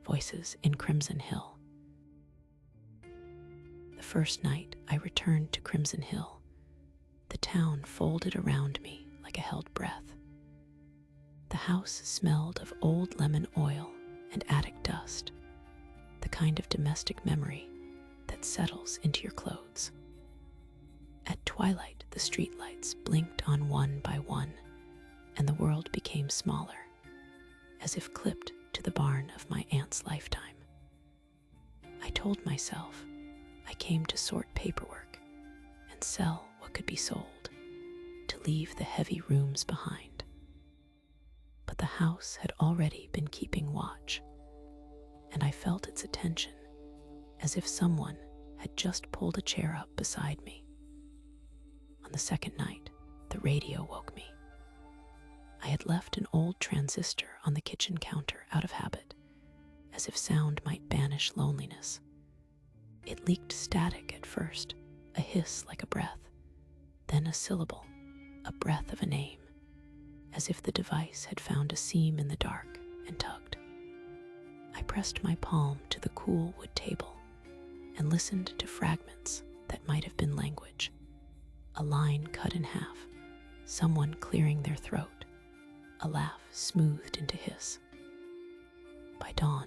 voices in Crimson Hill. The first night I returned to Crimson Hill, the town folded around me like a held breath. The house smelled of old lemon oil and attic dust, the kind of domestic memory that settles into your clothes. At twilight, the streetlights blinked on one by one, and the world became smaller, as if clipped to the barn of my aunt's lifetime. I told myself I came to sort paperwork and sell what could be sold, to leave the heavy rooms behind. But the house had already been keeping watch, and I felt its attention as if someone had just pulled a chair up beside me. On the second night, the radio woke me. I had left an old transistor on the kitchen counter out of habit, as if sound might banish loneliness. It leaked static at first, a hiss like a breath, then a syllable, a breath of a name, as if the device had found a seam in the dark and tugged. I pressed my palm to the cool wood table and listened to fragments that might have been language. A line cut in half, someone clearing their throat, a laugh smoothed into hiss. By dawn,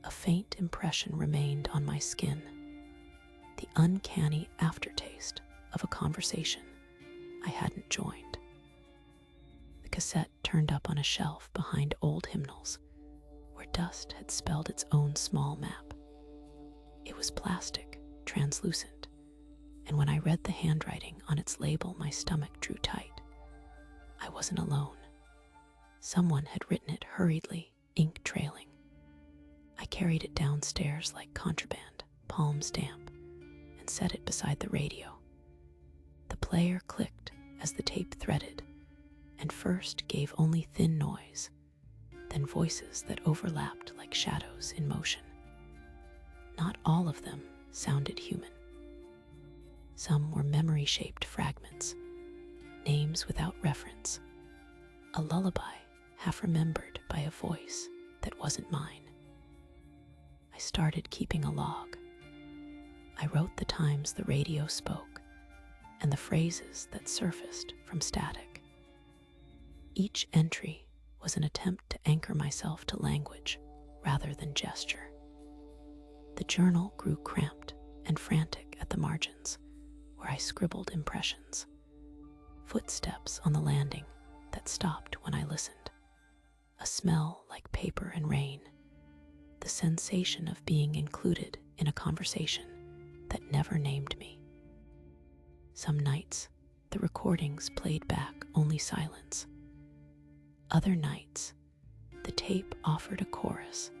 a faint impression remained on my skin, the uncanny aftertaste of a conversation I hadn't joined. The cassette turned up on a shelf behind old hymnals, where dust had spelled its own small map. It was plastic, translucent, and when I read the handwriting on its label, my stomach drew tight. I wasn't alone. Someone had written it hurriedly, ink trailing. I carried it downstairs like contraband, palms damp, and set it beside the radio. The player clicked as the tape threaded, and first gave only thin noise, then voices that overlapped like shadows in motion. Not all of them sounded human. Some were memory-shaped fragments, names without reference, a lullaby half remembered by a voice that wasn't mine. I started keeping a log. I wrote the times the radio spoke and the phrases that surfaced from static. Each entry was an attempt to anchor myself to language rather than gesture. The journal grew cramped and frantic at the margins, where I scribbled impressions. Footsteps on the landing that stopped when I listened. A smell like paper and rain. The sensation of being included in a conversation that never named me. Some nights, the recordings played back only silence. Other nights, the tape offered a chorus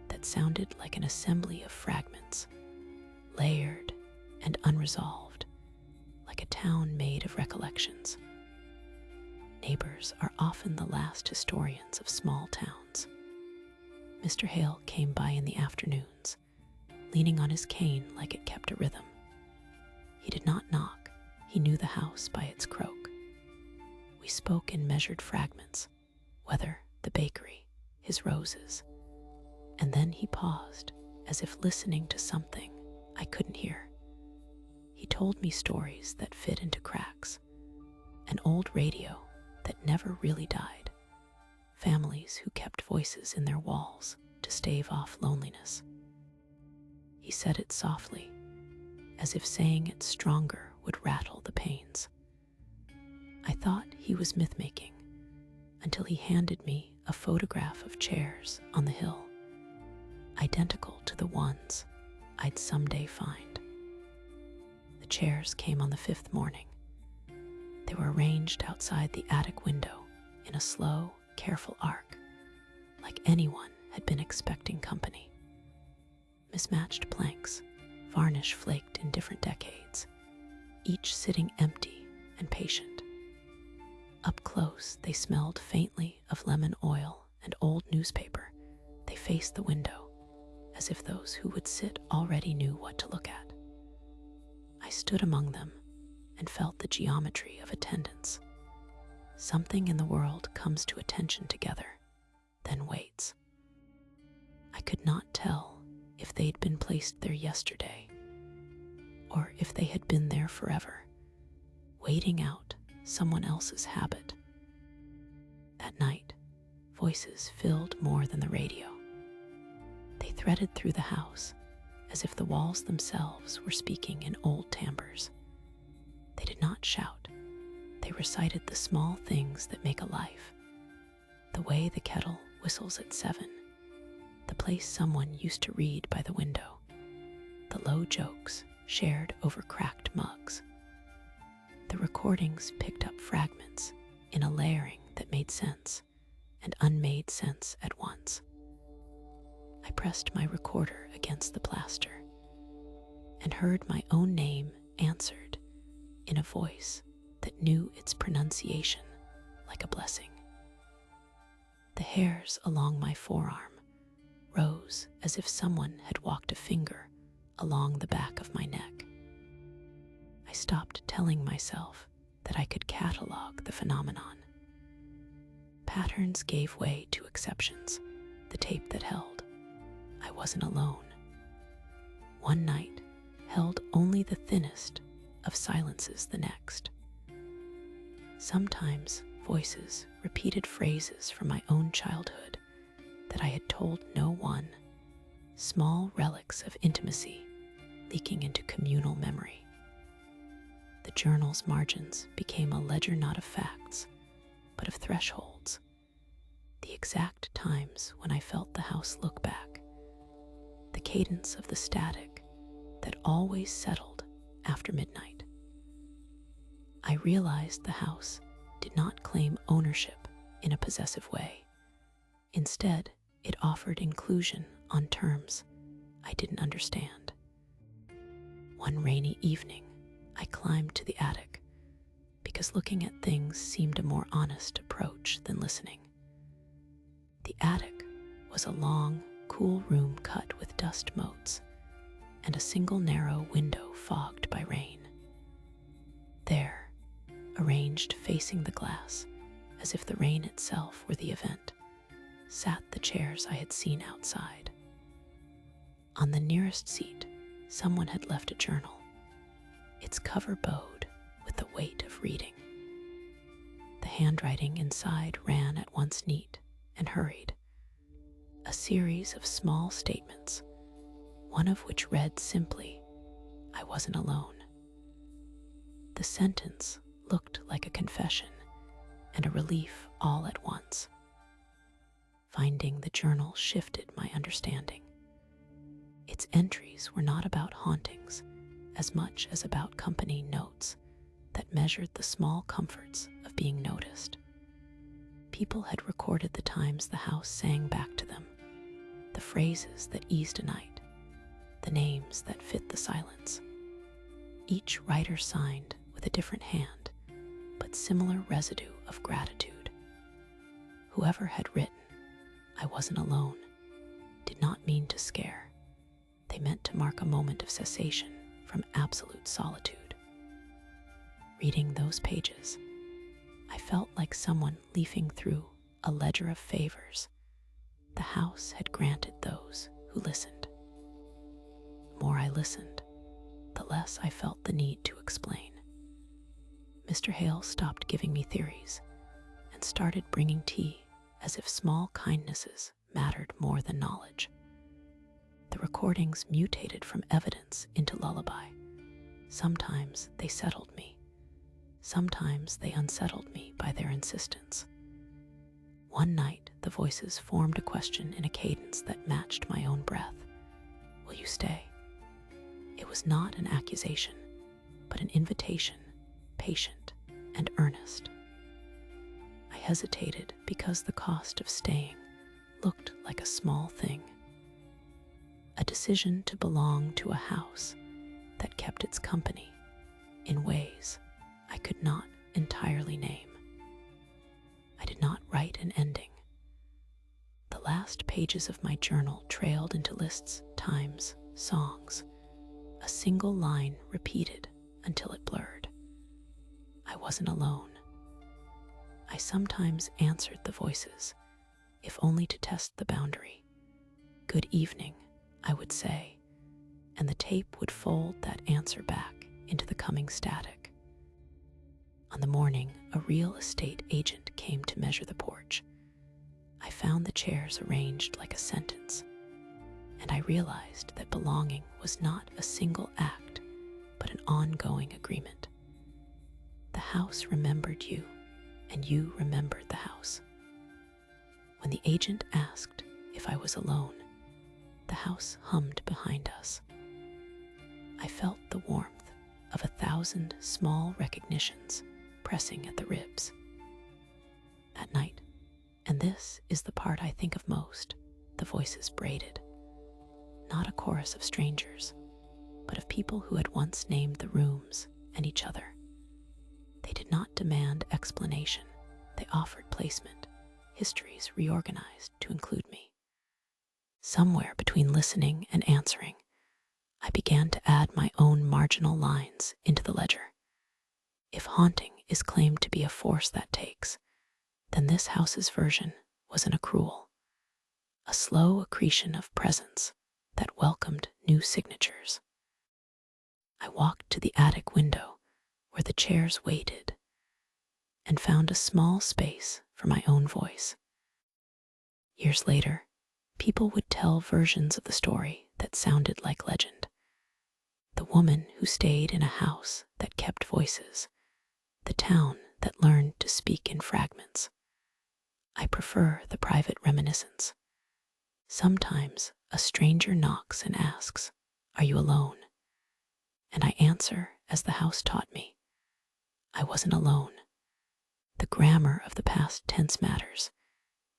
that sounded like an assembly of fragments, layered and unresolved, like a town made of recollections. Neighbors are often the last historians of small towns. Mr. Hale came by in the afternoons, leaning on his cane like it kept a rhythm. He did not knock. He knew the house by its croak. We spoke in measured fragments, weather, the bakery, his roses. And then he paused, as if listening to something I couldn't hear. He told me stories that fit into cracks, an old radio that never really died, families who kept voices in their walls to stave off loneliness. He said it softly, as if saying it stronger would rattle the pains. I thought he was myth-making, until he handed me a photograph of chairs on the hill, identical to the ones I'd someday find. The chairs came on the fifth morning. They were arranged outside the attic window in a slow, careful arc, like anyone had been expecting company. Mismatched planks, varnish flaked in different decades, each sitting empty and patient. Up close, they smelled faintly of lemon oil and old newspaper. They faced the window, as if those who would sit already knew what to look at. I stood among them and felt the geometry of attendance. Something in the world comes to attention together, then waits. I could not tell if they'd been placed there yesterday or if they had been there forever, waiting out someone else's habit. At night, voices filled more than the radio. They threaded through the house as if the walls themselves were speaking in old timbres. They did not shout. They recited the small things that make a life. The way the kettle whistles at 7, the place someone used to read by the window, the low jokes shared over cracked mugs. The recordings picked up fragments in a layering that made sense and unmade sense at once. I pressed my recorder against the plaster and heard my own name answered in a voice that knew its pronunciation like a blessing. The hairs along my forearm rose as if someone had walked a finger along the back of my neck. I stopped telling myself that I could catalog the phenomenon. Patterns gave way to exceptions, the tape that held. I wasn't alone. One night held only the thinnest of silences the next. Sometimes voices repeated phrases from my own childhood that I had told no one, small relics of intimacy leaking into communal memory. The journal's margins became a ledger not of facts, but of thresholds, the exact times when I felt the house look back, the cadence of the static that always settled after midnight. I realized the house did not claim ownership in a possessive way. Instead, it offered inclusion on terms I didn't understand. One rainy evening, I climbed to the attic because looking at things seemed a more honest approach than listening. The attic was a long, cool room cut with dust motes and a single narrow window fogged by rain. There, arranged facing the glass, as if the rain itself were the event, sat the chairs I had seen outside. On the nearest seat, someone had left a journal, its cover bowed with the weight of reading. The handwriting inside ran at once neat and hurried, a series of small statements, one of which read simply, "I wasn't alone." The sentence looked like a confession and a relief all at once. Finding the journal shifted my understanding. Its entries were not about hauntings as much as about company notes that measured the small comforts of being noticed. People had recorded the times the house sang back to them, the phrases that eased a night, the names that fit the silence. Each writer signed with a different hand, but similar residue of gratitude. Whoever had written, "I wasn't alone," did not mean to scare. They meant to mark a moment of cessation from absolute solitude. Reading those pages, I felt like someone leafing through a ledger of favors the house had granted those who listened. The more I listened, the less I felt the need to explain. Mr. Hale stopped giving me theories and started bringing tea as if small kindnesses mattered more than knowledge. The recordings mutated from evidence into lullaby. Sometimes they settled me. Sometimes they unsettled me by their insistence. One night, the voices formed a question in a cadence that matched my own breath. "Will you stay?" It was not an accusation, but an invitation, patient and earnest. I hesitated because the cost of staying looked like a small thing. A decision to belong to a house that kept its company in ways I could not entirely name. I did not write an ending. The last pages of my journal trailed into lists, times, songs, a single line repeated until it blurred. I wasn't alone. I sometimes answered the voices, if only to test the boundary. "Good evening," I would say, and the tape would fold that answer back into the coming static. On the morning a real estate agent came to measure the porch, I found the chairs arranged like a sentence, and I realized that belonging was not a single act, but an ongoing agreement. The house remembered you, and you remembered the house. When the agent asked if I was alone, the house hummed behind us. I felt the warmth of 1,000 small recognitions pressing at the ribs. At night, and this is the part I think of most, the voices braided. Not a chorus of strangers, but of people who had once named the rooms and each other. They did not demand explanation. They offered placement, histories reorganized to include me. Somewhere between listening and answering, I began to add my own marginal lines into the ledger. If haunting is claimed to be a force that takes, then this house's version was an accrual, a slow accretion of presence that welcomed new signatures. I walked to the attic window where the chairs waited and found a small space for my own voice. Years later, people would tell versions of the story that sounded like legend. The woman who stayed in a house that kept voices, the town that learned to speak in fragments. I prefer the private reminiscence. Sometimes a stranger knocks and asks, "Are you alone?" And I answer as the house taught me. I wasn't alone. The grammar of the past tense matters.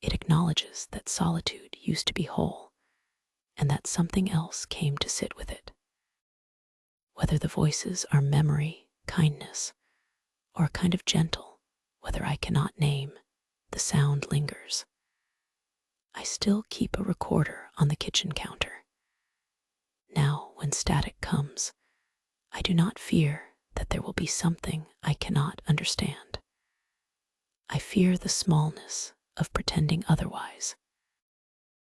It acknowledges that solitude used to be whole, and that something else came to sit with it. Whether the voices are memory, kindness, or a kind of gentle, whether I cannot name, the sound lingers. I still keep a recorder on the kitchen counter. Now, when static comes, I do not fear that there will be something I cannot understand. I fear the smallness of pretending otherwise,